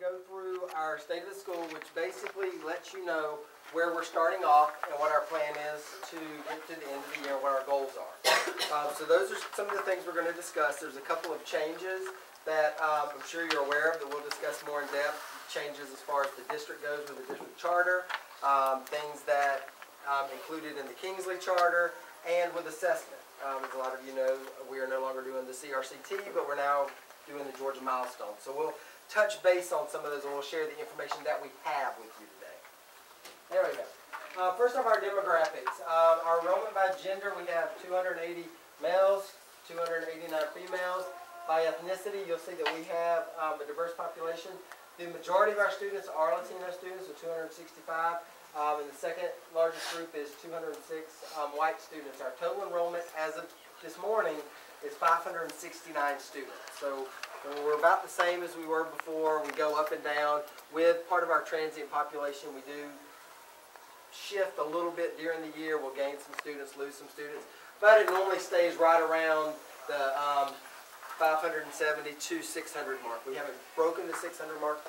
go through our state of the school, which basically lets you know where we're starting off and what our plan is to get to the end of the year and what our goals are. So those are some of the things we're going to discuss. There's a couple of changes that I'm sure you're aware of that we'll discuss more in depth. Changes as far as the district goes with the district charter, things that included in the Kingsley charter, and with assessment. As a lot of you know, we are no longer doing the CRCT, but we're now doing the Georgia milestone. So we'll touch base on some of those, and we'll share the information that we have with you today. There we go. First off, our demographics. Our enrollment by gender, we have 280 males, 289 females. By ethnicity, you'll see that we have a diverse population. The majority of our students are Latino students, with 265. And the second largest group is 206 white students. Our total enrollment as of this morning is 569 students. So we're about the same as we were before. We go up and down. With part of our transient population, we do shift a little bit during the year. We'll gain some students, lose some students. But it normally stays right around the 570 to 600 mark. We haven't broken the 600 mark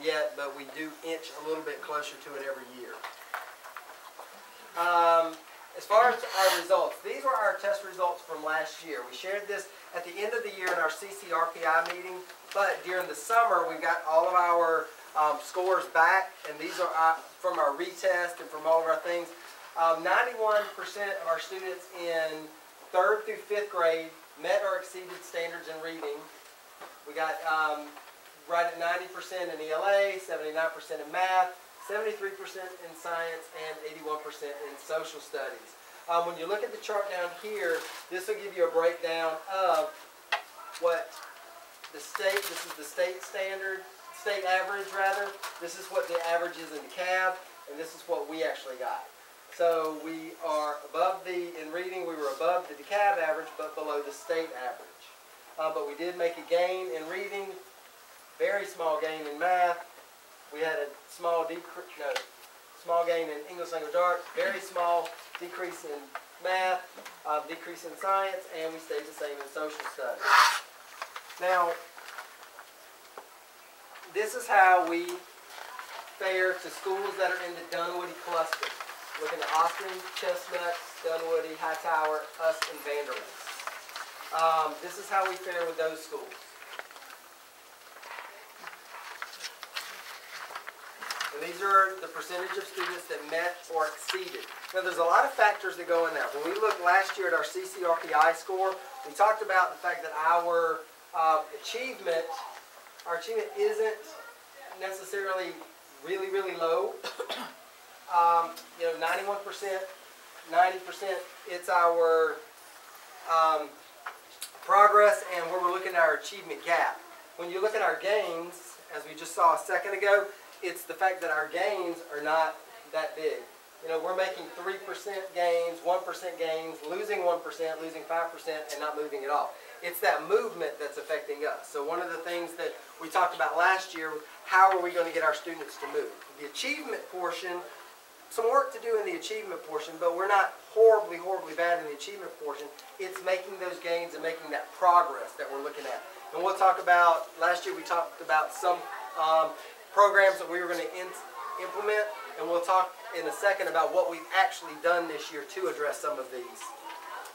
yet, but we do inch a little bit closer to it every year. As far as our results, these were our test results from last year. We shared this at the end of the year in our CCRPI meeting, but during the summer we got all of our scores back, and these are from our retest and from all of our things. 91% of our students in 3rd through 5th grade met or exceeded standards in reading. We got right at 90% in ELA, 79% in math, 73% in science, and 81% in social studies. When you look at the chart down here, this will give you a breakdown of what the state, this is the state standard, state average rather. This is what the average is in the CAB, and this is what we actually got. So we are above in reading, we were above the DeKalb average, but below the state average. But we did make a gain in reading, very small gain in math. We had a small gain in English language arts, very small decrease in math, decrease in science, and we stayed the same in social studies. Now, this is how we fare to schools that are in the Dunwoody cluster. Looking at Austin, Chestnut, Dunwoody, Hightower, us, and Vanderbilt. This is how we fare with those schools. And these are the percentage of students that met or exceeded. Now, there's a lot of factors that go in there. When we looked last year at our CCRPI score, we talked about the fact that our achievement isn't necessarily really, really low. 91%, 90%, it's our progress and where we're looking at our achievement gap. When you look at our gains, as we just saw a second ago, it's the fact that our gains are not that big. We're making 3% gains, 1% gains, losing 1%, losing 5%, and not moving at all. It's that movement that's affecting us. So one of the things that we talked about last year, how are we going to get our students to move? The achievement portion, some work to do in the achievement portion, but we're not horribly, horribly bad in the achievement portion. It's making those gains and making that progress that we're looking at. And we'll talk about, last year we talked about some programs that we were going to implement, and we'll talk in a second about what we've actually done this year to address some of these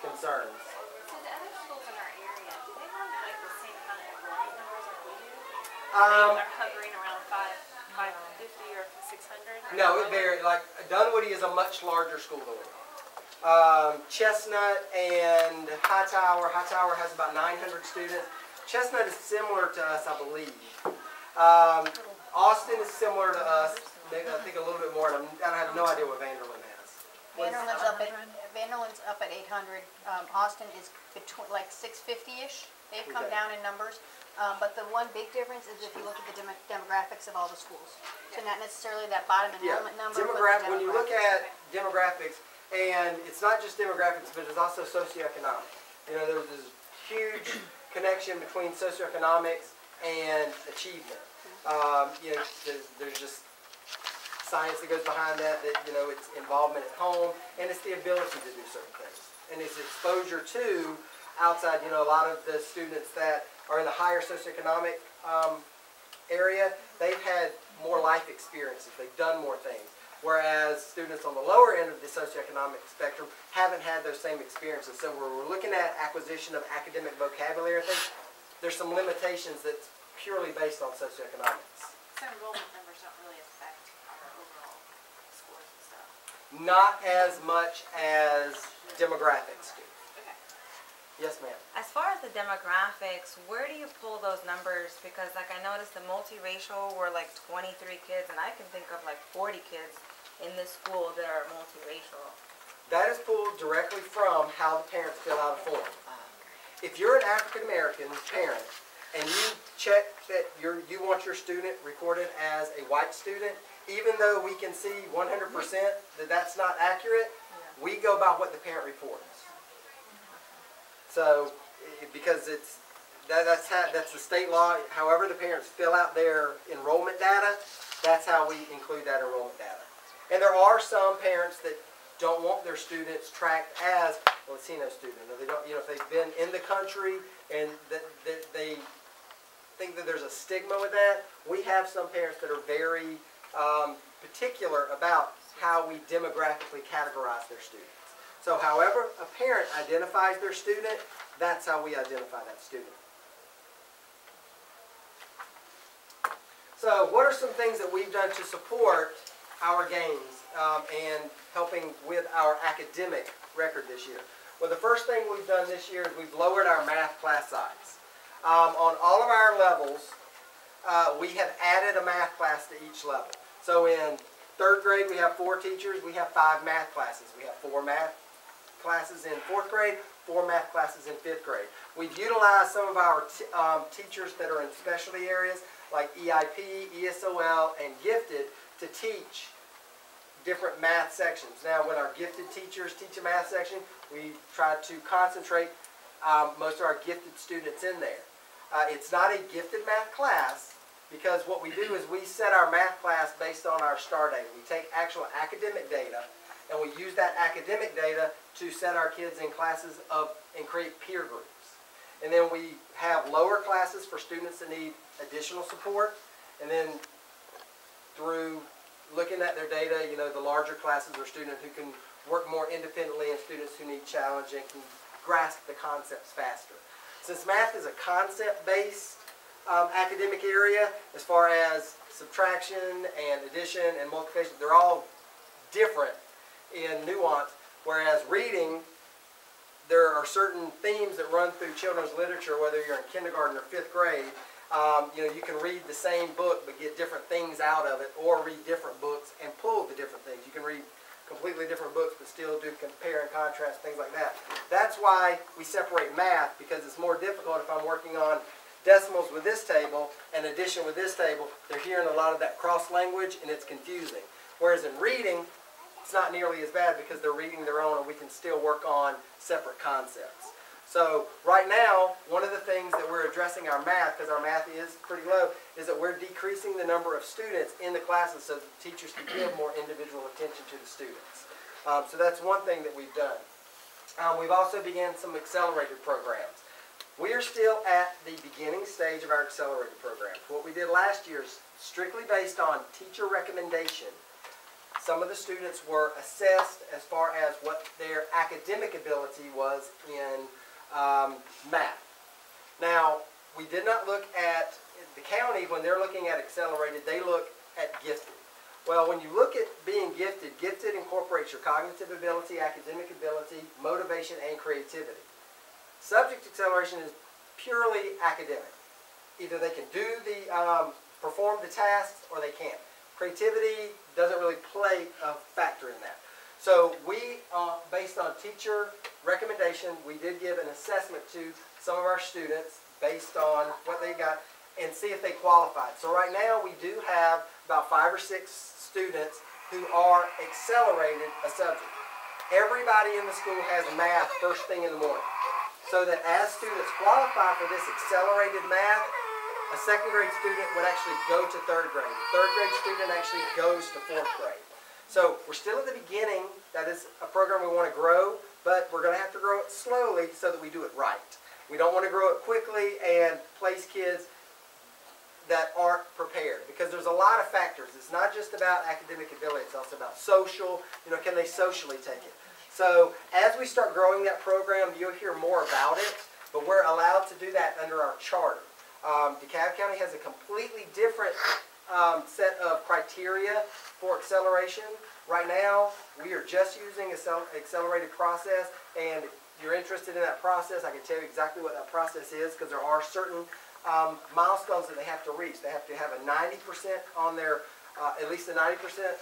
concerns. So the other schools in our area, do they have like the same kind of enrollment numbers like we do? They're hovering around 550 or 600? No, it varies. Like Dunwoody is a much larger school than we are. Chestnut and Hightower has about 900 students. Chestnut is similar to us, I believe. Austin is similar to us, maybe I think a little bit more, and I have no idea what Vanderbilt has. Vanderbilt's up at 800. Austin is between like 650-ish. They've come down in numbers. But the one big difference is if you look at the demographics of all the schools. So not necessarily that bottom enrollment number. When you look at demographics, and it's not just demographics, but it's also socioeconomic. There's this huge connection between socioeconomics and achievement. There's just science that goes behind that, it's involvement at home, and it's the ability to do certain things. And it's exposure to outside, a lot of the students that are in the higher socioeconomic area, they've had more life experiences. They've done more things. Whereas students on the lower end of the socioeconomic spectrum haven't had those same experiences. So when we're looking at acquisition of academic vocabulary, I think there's some limitations that's purely based on socioeconomics. So enrollment numbers don't really affect our overall scores and stuff? Not as much as demographics do. Okay. Yes, ma'am. As far as the demographics, where do you pull those numbers? Because like I noticed the multiracial were like 23 kids, and I can think of like 40 kids in this school that are multiracial. That is pulled directly from how the parents fill out a form. If you're an African American parent and you check that you want your student recorded as a white student, even though we can see 100% that that's not accurate, we go by what the parent reports. So, because that's the state law. However the parents fill out their enrollment data, that's how we include that enrollment data. And there are some parents that don't want their students tracked as a Latino student. Or they don't, if they've been in the country and that they think that there's a stigma with that. We have some parents that are very particular about how we demographically categorize their students. So however a parent identifies their student, that's how we identify that student. So what are some things that we've done to support our gains and helping with our academic record this year? Well, the first thing we've done this year is we've lowered our math class size. On all of our levels, we have added a math class to each level. So in 3rd grade, we have 4 teachers. We have 5 math classes. We have 4 math classes in 4th grade, 4 math classes in 5th grade. We've utilized some of our teachers that are in specialty areas like EIP, ESOL, and gifted to teach different math sections. Now, when our gifted teachers teach a math section, we try to concentrate most of our gifted students in there. It's not a gifted math class because what we do is we set our math class based on our STAR data. We take actual academic data and we use that academic data to set our kids in classes and create peer groups. And then we have lower classes for students that need additional support. And then through looking at their data, the larger classes are students who can work more independently and students who need challenge and can grasp the concepts faster. Since math is a concept-based academic area, as far as subtraction and addition and multiplication, they're all different in nuance, whereas reading, there are certain themes that run through children's literature, whether you're in kindergarten or 5th grade. You can read the same book but get different things out of it, or read different books and pull the different things. You can read completely different books but still do compare and contrast, things like that. That's why we separate math, because it's more difficult if I'm working on decimals with this table and addition with this table. They're hearing a lot of that cross language and it's confusing. Whereas in reading, it's not nearly as bad because they're reading their own and we can still work on separate concepts. So right now, one of the things that we're addressing our math, because our math is pretty low, is that we're decreasing the number of students in the classes so that teachers can give more individual attention to the students. So that's one thing that we've done. We've also began some accelerated programs. We are still at the beginning stage of our accelerated programs. What we did last year is strictly based on teacher recommendation. Some of the students were assessed as far as what their academic ability was in math. Now, we did not look at the county when they're looking at accelerated, they look at gifted. Well, when you look at being gifted, gifted incorporates your cognitive ability, academic ability, motivation, and creativity. Subject acceleration is purely academic. Either they can do perform the tasks or they can't. Creativity doesn't really play a factor in that. So we, based on teacher recommendation, we did give an assessment to some of our students based on what they got and see if they qualified. So right now we do have about 5 or 6 students who are accelerated a subject. Everybody in the school has math first thing in the morning. So that as students qualify for this accelerated math, a 2nd grade student would actually go to 3rd grade. A 3rd grade student actually goes to 4th grade. So we're still at the beginning. That is a program we want to grow, but we're going to have to grow it slowly so that we do it right. We don't want to grow it quickly and place kids that aren't prepared, because there's a lot of factors. It's not just about academic ability, it's also about social, can they socially take it? So as we start growing that program, you'll hear more about it, but we're allowed to do that under our charter. DeKalb County has a completely different set of criteria for acceleration. Right now, we are just using accelerated process, and if you're interested in that process, I can tell you exactly what that process is, because there are certain milestones that they have to reach. They have to have a 90% on their, at least a 90%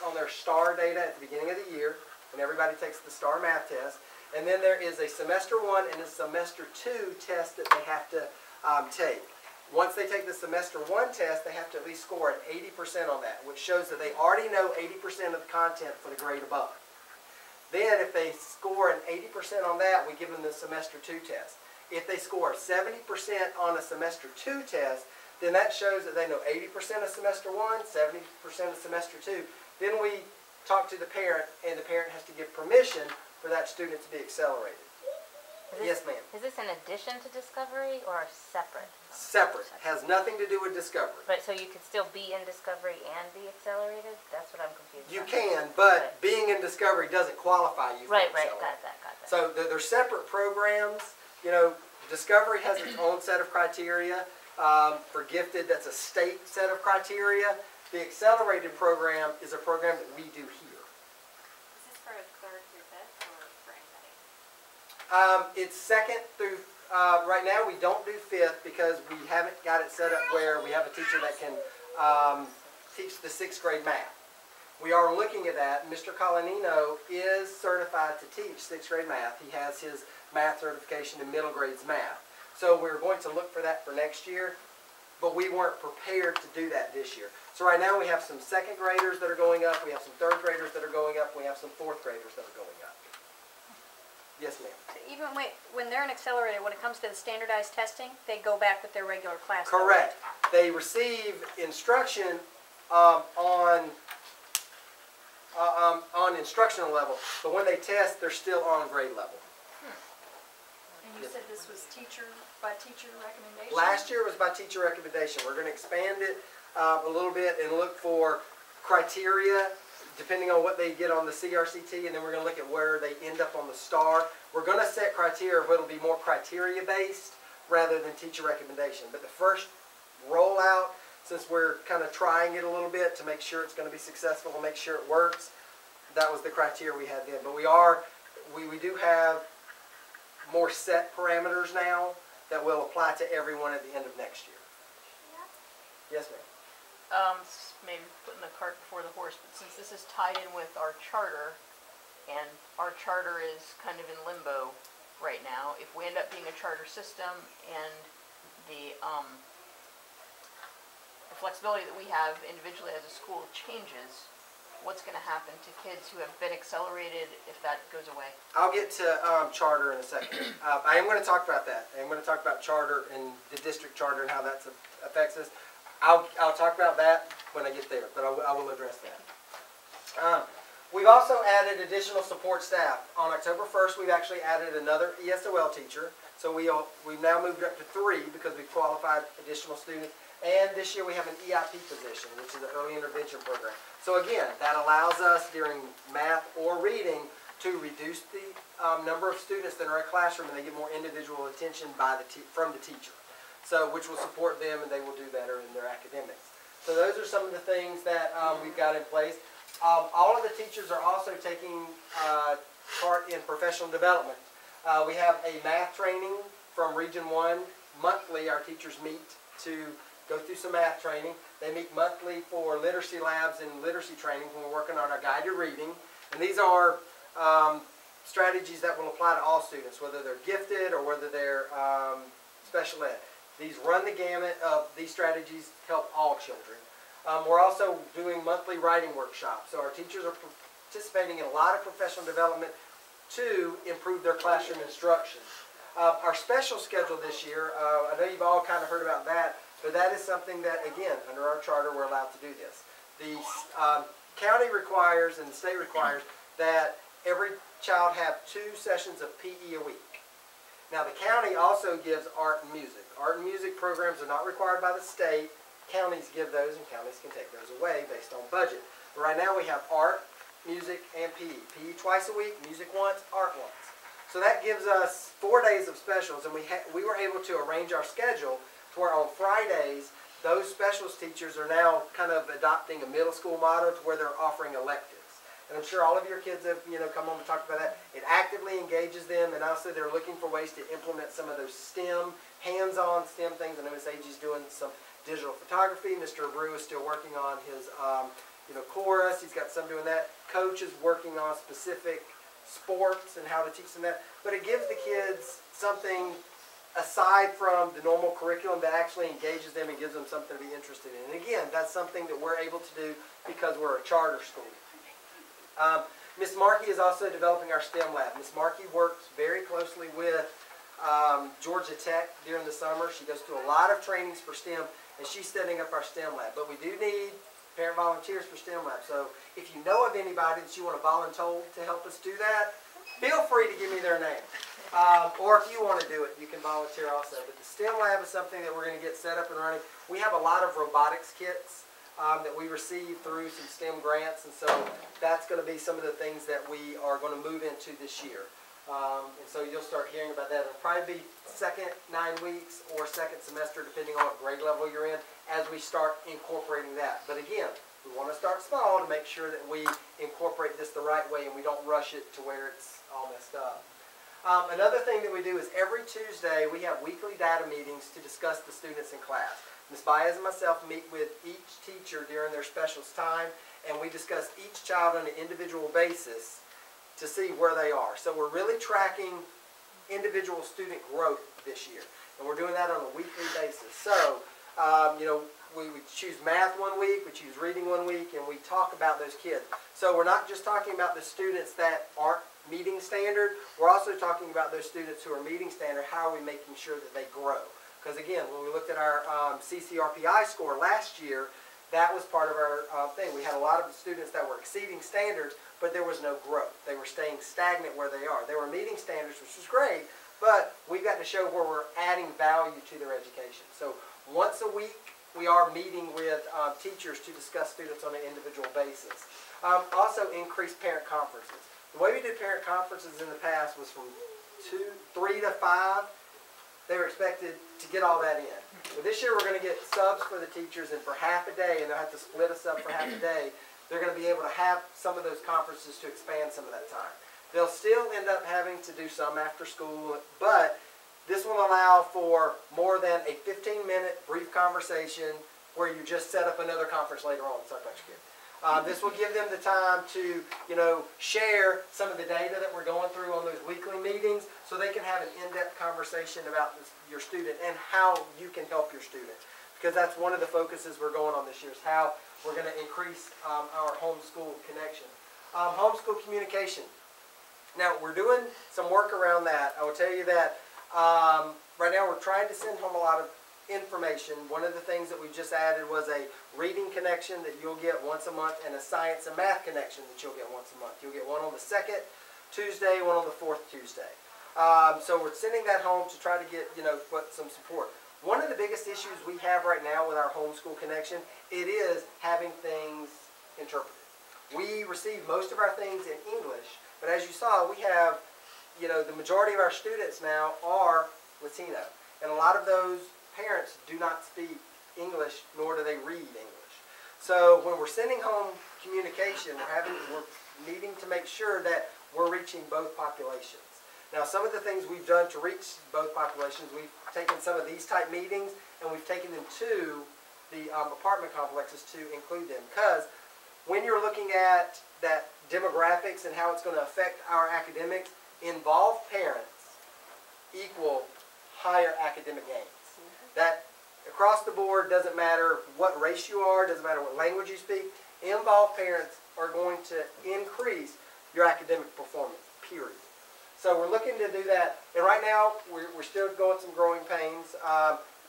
on their STAR data at the beginning of the year, and everybody takes the STAR math test. And then there is a semester 1 and a semester 2 test that they have to take. Once they take the semester 1 test, they have to at least score an 80% on that, which shows that they already know 80% of the content for the grade above. Then if they score an 80% on that, we give them the semester 2 test. If they score 70% on a semester 2 test, then that shows that they know 80% of semester 1, 70% of semester 2. Then we talk to the parent, and the parent has to give permission for that student to be accelerated. Yes, ma'am. Is this in addition to Discovery or separate? Separate. Has nothing to do with Discovery. Right, so you could still be in Discovery and be accelerated? That's what I'm confused You about. can, but being in Discovery doesn't qualify you for Right, accelerated. got that. So they're separate programs. Discovery has its own set of criteria. For gifted, that's a state set of criteria. The accelerated program is a program that we do here. Is this for 3rd through 5th or for anybody? It's 2nd through, right now we don't do 5th because we haven't got it set up where we have a teacher that can teach the 6th grade math. We are looking at that. Mr. Colanino is certified to teach 6th grade math. He has his math certification in middle grades math. So we're going to look for that for next year, but we weren't prepared to do that this year. So right now we have some 2nd graders that are going up, we have some 3rd graders that are going up, we have some 4th graders that are going up. Yes, ma'am. So even when they're in accelerated, when it comes to the standardized testing, they go back with their regular class. Correct. They receive instruction on instructional level, but when they test, they're still on grade level. And you said this was by teacher recommendation? Last year was by teacher recommendation. We're going to expand it a little bit and look for criteria depending on what they get on the CRCT, and then we're going to look at where they end up on the STAR. We're going to set criteria where it'll be more criteria based rather than teacher recommendation. But the first rollout, since we're kind of trying it a little bit to make sure it's going to be successful and make sure it works, that was the criteria we had then. But we do have more set parameters now that will apply to everyone at the end of next year. Yes, ma'am. Maybe putting the cart before the horse, but since this is tied in with our charter, and our charter is kind of in limbo right now, if we end up being a charter system and the flexibility that we have individually as a school changes, what's going to happen to kids who have been accelerated if that goes away? I'll get to charter in a second. I am going to talk about that. I am going to talk about charter and the district charter and how that affects us. I'll talk about that when I get there, but I will address that. We've also added additional support staff. On October 1st, we've actually added another ESOL teacher. So we've now moved up to 3 because we've qualified additional students. And this year we have an EIP position, which is an early intervention program. So again, that allows us during math or reading to reduce the number of students that are in a classroom, and they get more individual attention from the teacher. So, which will support them, and they will do better in their academics. So those are some of the things that we've got in place. All of the teachers are also taking part in professional development. We have a math training from Region 1. Monthly, our teachers meet to go through some math training. They meet monthly for literacy labs and literacy training when we're working on our guided reading. And these are strategies that will apply to all students, whether they're gifted or whether they're special ed. These run the gamut of these strategies help all children. We're also doing monthly writing workshops. So our teachers are participating in a lot of professional development to improve their classroom instruction. Our special schedule this year, I know you've all kind of heard about that, but that is something that, again, under our charter, we're allowed to do this. The county requires and the state requires that every child have 2 sessions of PE a week. Now, the county also gives art and music. Art and music programs are not required by the state, counties give those, and counties can take those away based on budget. But right now we have art, music, and PE. PE twice a week, music once, art once. So that gives us 4 days of specials, and we were able to arrange our schedule to where on Fridays, those specials teachers are now kind of adopting a middle school motto to where they're offering electives. And I'm sure all of your kids have, come home and talked about that. It actively engages them, and also they're looking for ways to implement some of those STEM, hands-on STEM things. I know Miss Agee's doing some digital photography. Mr. Brew is still working on his, chorus. He's got some doing that. Coach is working on specific sports and how to teach them that. But it gives the kids something aside from the normal curriculum that actually engages them and gives them something to be interested in. And again, that's something that we're able to do because we're a charter school. Ms. Markey is also developing our STEM lab. Ms. Markey works very closely with Georgia Tech during the summer. She goes through a lot of trainings for STEM, and she's setting up our STEM lab. But we do need parent volunteers for STEM lab. So if you know of anybody that you want to volunteer to help us do that, feel free to give me their name. Or if you want to do it, you can volunteer also. But the STEM lab is something that we're going to get set up and running. We have a lot of robotics kits that we received through some STEM grants, and so that's going to be some of the things that we are going to move into this year. And so you'll start hearing about that. It'll probably be second 9 weeks or second semester, depending on what grade level you're in, as we start incorporating that. But again, we want to start small to make sure that we incorporate this the right way and we don't rush it to where it's all messed up. Another thing that we do is every Tuesday we have weekly data meetings to discuss the students in class. Ms. Baez and myself meet with each teacher during their specials time, and we discuss each child on an individual basis to see where they are. So we're really tracking individual student growth this year, and we're doing that on a weekly basis. So, we choose math 1 week, we choose reading 1 week, and we talk about those kids. So we're not just talking about the students that aren't meeting standard, we're also talking about those students who are meeting standard. How are we making sure that they grow? Because again, when we looked at our CCRPI score last year, that was part of our thing. We had a lot of students that were exceeding standards, but there was no growth. They were staying stagnant where they are. They were meeting standards, which was great, but we've got to show where we're adding value to their education. So once a week, we are meeting with teachers to discuss students on an individual basis. Also, increased parent conferences. The way we did parent conferences in the past was from 3 to 5. They were expected to get all that in. But this year we're going to get subs for the teachers, and for half a day, and they'll have to split us up for half a day, they're going to be able to have some of those conferences to expand some of that time. They'll still end up having to do some after school, but this will allow for more than a 15-minute brief conversation where you just set up another conference later on. Sorry about your kid. This will give them the time to, share some of the data that we're going through on those weekly meetings, so they can have an in-depth conversation about your student and how you can help your student. Because that's one of the focuses we're going on this year, is how we're going to increase our homeschool connection. Homeschool communication. Now, we're doing some work around that. I will tell you that right now we're trying to send home a lot of information. One of the things that we just added was a reading connection that you'll get once a month, and a science and math connection that you'll get once a month. You'll get one on the second Tuesday, one on the fourth Tuesday. So we're sending that home to try to get, some support. One of the biggest issues we have right now with our homeschool connection, it is having things interpreted. We receive most of our things in English, but as you saw, we have, the majority of our students now are Latino, and a lot of those parents do not speak English, nor do they read English. So when we're sending home communication, we're needing to make sure that we're reaching both populations. Now, some of the things we've done to reach both populations, we've taken some of these type meetings and we've taken them to the apartment complexes to include them. Because when you're looking at that demographics and how it's going to affect our academics, involved parents equal higher academic gains. That across the board, doesn't matter what race you are, doesn't matter what language you speak, involved parents are going to increase your academic performance, period. So we're looking to do that, and right now we're still going some growing pains.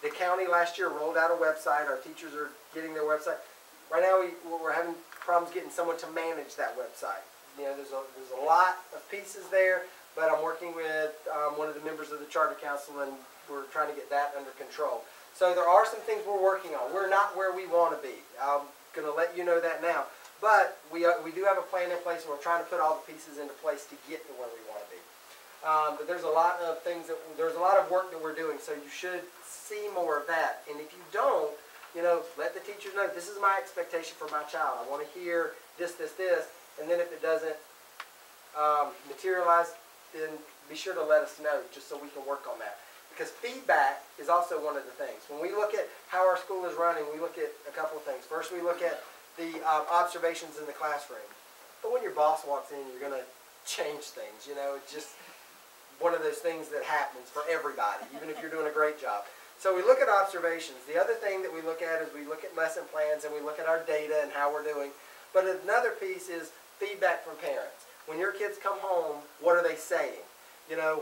The county last year rolled out a website. Our teachers are getting their website. Right now we're having problems getting someone to manage that website. There's a lot of pieces there, but I'm working with one of the members of the Charter Council, and we're trying to get that under control. So there are some things we're working on. We're not where we want to be. I'm going to let you know that now. But we do have a plan in place, and we're trying to put all the pieces into place to get to where we want to be. But there's a lot of things there's a lot of work that we're doing, so you should see more of that. And if you don't, let the teachers know, this is my expectation for my child. I want to hear this, this, this. And then if it doesn't materialize, then be sure to let us know, just so we can work on that. Because feedback is also one of the things. When we look at how our school is running, we look at a couple of things. First, we look at the observations in the classroom. But when your boss walks in, you're going to change things. It's just one of those things that happens for everybody, even if you're doing a great job. So we look at observations. The other thing that we look at is we look at lesson plans, and we look at our data and how we're doing. But another piece is feedback from parents. When your kids come home, what are they saying?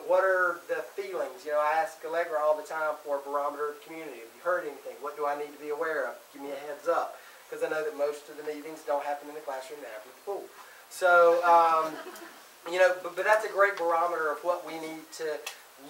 What are the feelings? I ask Allegra all the time for a barometer of the community. Have you heard anything? What do I need to be aware of? Give me a heads up. Because I know that most of the meetings don't happen in the classroom, they happen at the pool. So, but that's a great barometer of what we need to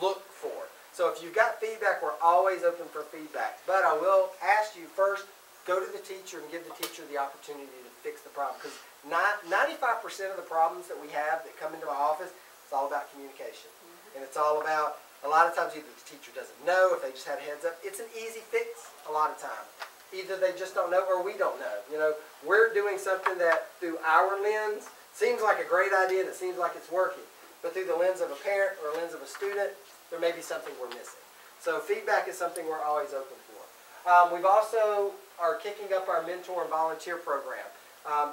look for. So if you've got feedback, we're always open for feedback. But I will ask you first, go to the teacher and give the teacher the opportunity to fix the problem. Because 95% of the problems that we have that come into my office, it's all about communication. And it's all about, a lot of times either the teacher doesn't know, if they just had a heads up. It's an easy fix a lot of times. Either they just don't know or we don't know. We're doing something that through our lens seems like a great idea and it seems like it's working. But through the lens of a parent or a lens of a student, there may be something we're missing. So feedback is something we're always open for. We've also are kicking up our mentor and volunteer program.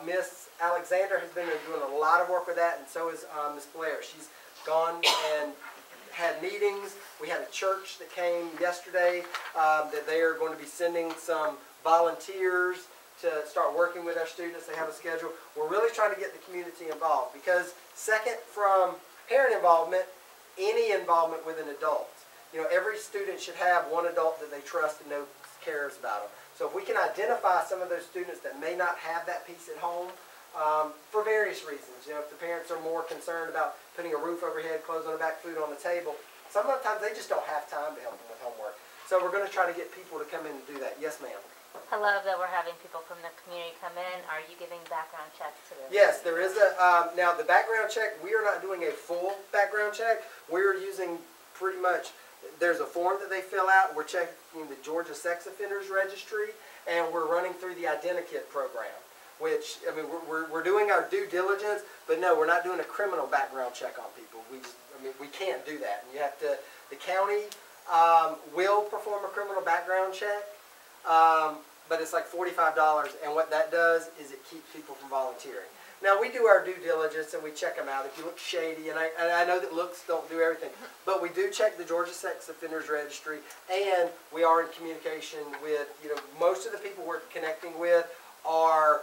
Miss Alexander has been doing a lot of work with that, and so is Miss Blair. She's gone and had meetings. We had a church that came yesterday that they are going to be sending some volunteers to start working with our students. They have a schedule. We're really trying to get the community involved because second from parent involvement, any involvement with an adult. Every student should have one adult that they trust and knows cares about them. So if we can identify some of those students that may not have that piece at home, for various reasons. If the parents are more concerned about putting a roof overhead, clothes on the back, food on the table, sometimes they just don't have time to help them with homework. So we're going to try to get people to come in and do that. Yes, ma'am. I love that we're having people from the community come in. Are you giving background checks to them? Yes, there is now the background check, we are not doing a full background check. We're using pretty much, there's a form that they fill out. We're checking the Georgia Sex Offenders Registry, and we're running through the Identikit program. Which, we're doing our due diligence, but no, we're not doing a criminal background check on people. We can't do that. And you have to, the county will perform a criminal background check, but it's like $45, and what that does is it keeps people from volunteering. Now, we do our due diligence, and we check them out. If you look shady, and I know that looks don't do everything, but we do check the Georgia Sex Offenders Registry, and we are in communication with, most of the people we're connecting with are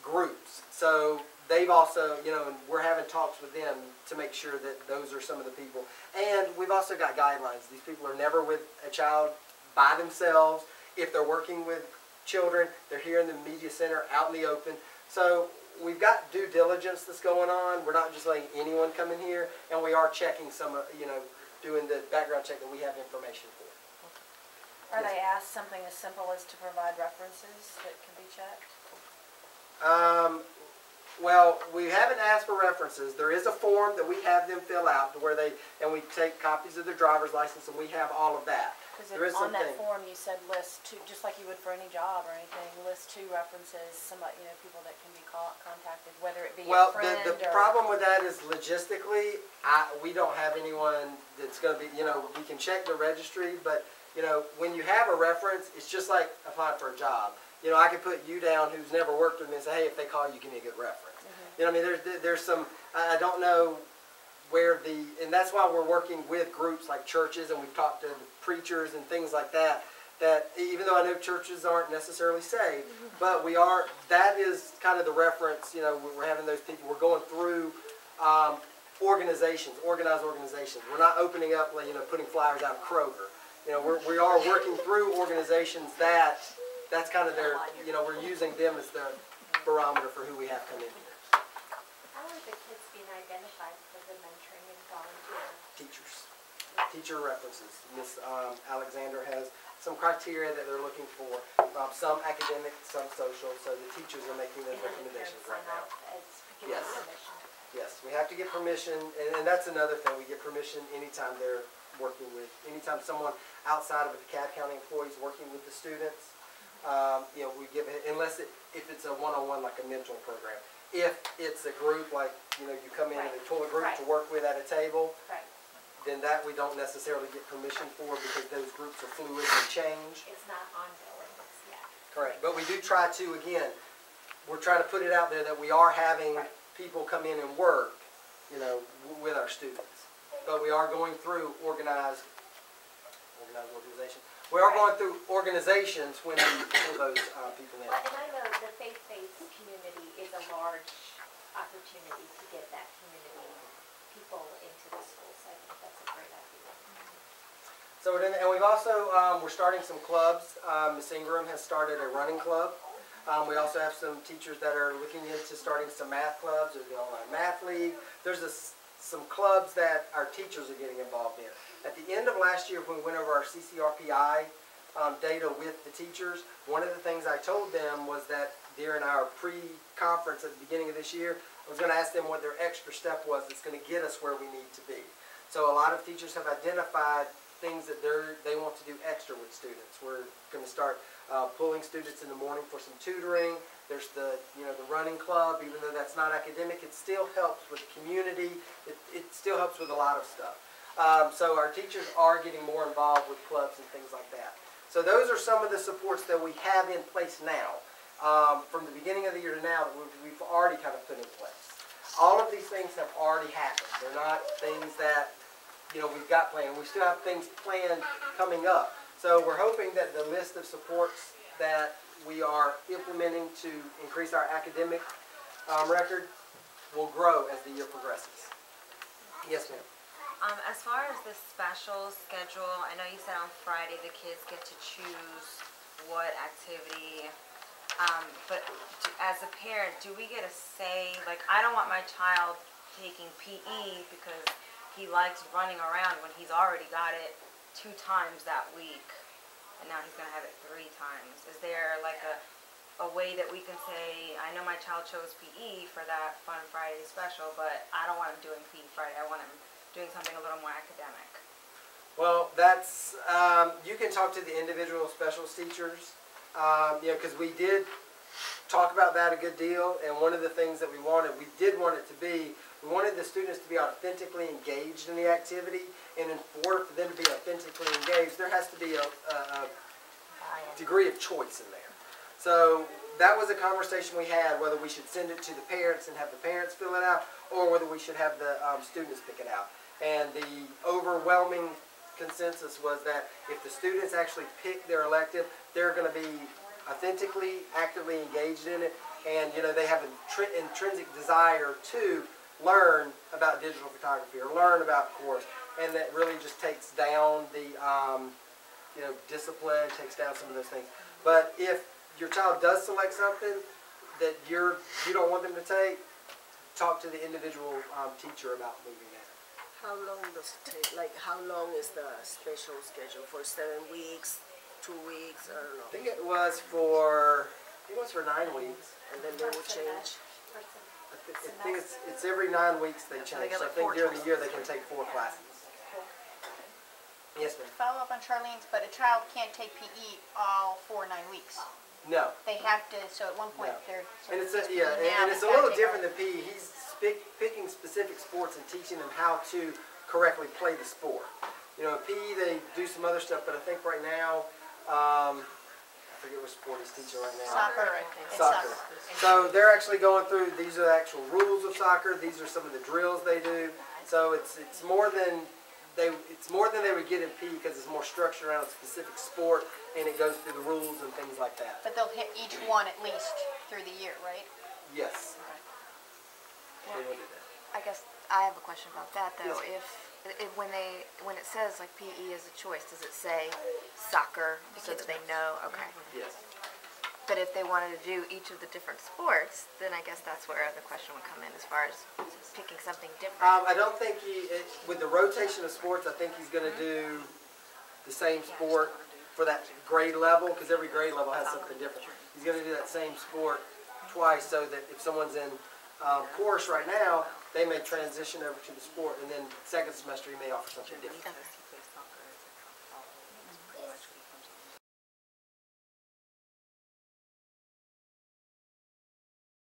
groups. So they've also, and we're having talks with them to make sure that those are some of the people. And we've also got guidelines. These people are never with a child by themselves. If they're working with children, they're here in the media center, out in the open. So we've got due diligence that's going on. We're not just letting anyone come in here, and we are checking some, doing the background check that we have information for. Are they asked something as simple as to provide references that can be checked? Well, we haven't asked for references. There is a form that we have them fill out to where and we take copies of their driver's license, and we have all of that. Because on that form you said list two, just like you would for any job or anything, list 2 references, somebody, people that can be contacted, whether it be a friend the problem with that is logistically, we don't have anyone that's going to be, we can check the registry, but, when you have a reference, it's just like applying for a job. I could put you down who's never worked with me and say, hey, if they call you, give me a good reference. There's some, I don't know where and that's why we're working with groups like churches, and we've talked to the preachers and things like that, that even though I know churches aren't necessarily saved, but that is kind of the reference, we're having those people, we're going through organizations, organized organizations. We're not opening up, putting flyers out of Kroger. We are working through organizations that's kind of their, we're using them as the barometer for who we have come in here. How are the kids being identified for the mentoring and volunteer? Teachers. Teacher references. Miss Alexander has some criteria that they're looking for, some academic, some social, so the teachers are making those recommendations right now. Yes. Yes, we have to get permission, and that's another thing, we get permission anytime they're working with, anytime someone outside of a DeKalb County employee is working with the students, you know, we give it, unless if it's a one-on-one, like a mentoring program. If it's a group, like, you know, you come in and they pull a group to work with at a table, then that we don't necessarily get permission for, because those groups are fluid and change. It's not ongoing, it's, Correct, but we do try to, again, we're trying to put it out there that we are having people come in and work, you know, with our students. But we are going through organized organization. We are going through organizations when we pull those people in. And I know the faith-based community is a large opportunity to get that community people into the schools. So I think that's a great idea. So, and we've also, we're starting some clubs. Ms. Ingram has started a running club. We also have some teachers that are looking into starting some math clubs. There's the online math league. There's some clubs that our teachers are getting involved in. At the end of last year, when we went over our CCRPI data with the teachers, one of the things I told them was that during our pre-conference at the beginning of this year, I was going to ask them what their extra step was that's going to get us where we need to be. So a lot of teachers have identified things that they want to do extra with students. We're going to start pulling students in the morning for some tutoring. There's the running club. Even though that's not academic, it still helps with the community. It still helps with a lot of stuff. So our teachers are getting more involved with clubs and things like that. So those are some of the supports that we have in place now. From the beginning of the year to now, that we've already kind of put in place. All of these things have already happened. They're not things that we've got planned. We still have things planned coming up. So we're hoping that the list of supports that we are implementing to increase our academic record will grow as the year progresses. Yes, ma'am. As far as the special schedule, I know you said on Friday the kids get to choose what activity, but as a parent, do we get a say? Like, I don't want my child taking PE because he likes running around when he's already got it 2 times that week, and now he's going to have it 3 times. Is there like a way that we can say, I know my child chose PE for that Fun Friday special, but I don't want him doing PE Friday. I want him doing something a little more academic? Well, that's, you can talk to the individual specials teachers, because we did talk about that a good deal, and one of the things that we did want it to be, we wanted the students to be authentically engaged in the activity, and in order for them to be authentically engaged, there has to be a degree of choice in there. So that was a conversation we had, whether we should send it to the parents and have the parents fill it out, or whether we should have the students pick it out. And the overwhelming consensus was that if the students actually pick their elective, they're going to be authentically, actively engaged in it, and they have an intrinsic desire to learn about digital photography or learn about course, and that really just takes down the discipline, takes down some of those things. But if your child does select something that you don't want them to take, talk to the individual teacher about moving that. How long does it take? Like, how long is the special schedule? For 7 weeks, 2 weeks? I don't know. I think it was for 9 weeks. And then they will change. I think it's every 9 weeks they change. So I think during the year they can take 4 classes. Yes, ma'am. Follow up on Charlene's, but a child can't take PE all 4 or 9 weeks. No. They have to, so at one point they're... And it's a little different than PE. He's picking specific sports and teaching them how to correctly play the sport. PE they do some other stuff, but I think right now, I forget what sport he's teaching right now. Soccer, I think. Soccer. So they're actually going through, these are the actual rules of soccer. These are some of the drills they do. So it's more than they would get in PE, because it's more structured around a specific sport, and it goes through the rules and things like that. But they'll hit each one at least through the year, right? Yes. They will do that. I guess I have a question about that though. If when it says like PE is a choice, does it say soccer so that they know? Okay. Yes. But if they wanted to do each of the different sports, then I guess that's where the question would come in as far as picking something different. I don't think with the rotation of sports, I think he's going to do the same sport. for that grade level, because every grade level has something different. He's gonna do that same sport twice, so that if someone's in course right now, they may transition over to the sport, and then second semester he may offer something different.